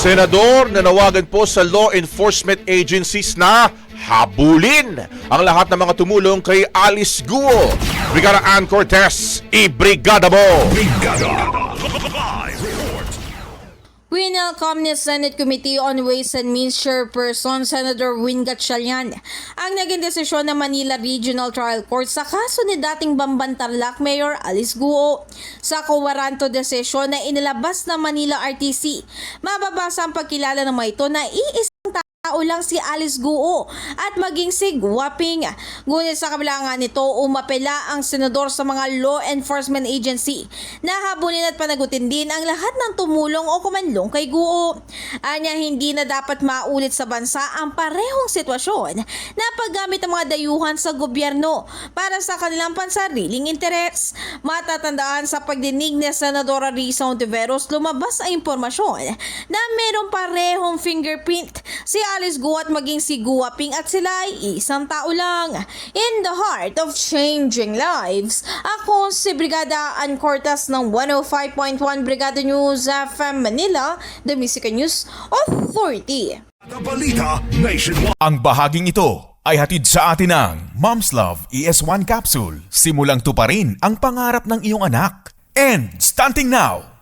Senador nanawagan po sa law enforcement agencies na habulin ang lahat ng mga tumulong kay Alice Guo. Brigada Ann Cortez, ibrigada mo! Winelcome ni Senate Committee on Ways and Means Chairperson Senator Win Gatchalian ang naging desisyon ng Manila Regional Trial Court sa kaso ni dating Bamban Tarlac Mayor Alice Guo. Sa kuwaranto desisyon na inilabas ng Manila RTC, mababasa ang pagkilala ng mga ito na iisang tao lang si Alice Guo at maging si Gua Ping. Ngunit sa kabila nga nito, umapela ang senador sa mga law enforcement agency na habulin at panagutin din ang lahat ng tumulong o kumanlong kay Guo. Anya, hindi na dapat maulit sa bansa ang parehong sitwasyon na paggamit ng mga dayuhan sa gobyerno para sa kanilang pansariling interes. Matatandaan sa pagdinig ni Senadora Risa Ontiveros, lumabas ang impormasyon na mayroong parehong fingerprint si Alice Guo at maging si Gua Ping at sila ay isang tao lang. In the heart of changing lives, ako si Brigada Ann Cortez ng 105.1 Brigada News FM Manila, the Music News Authority. Balita Nationwide. Ang bahaging ito ay hatid sa atin ng Mom's Love ES1 Capsule. Simulang tuparin ang pangarap ng iyong anak. And stunting now,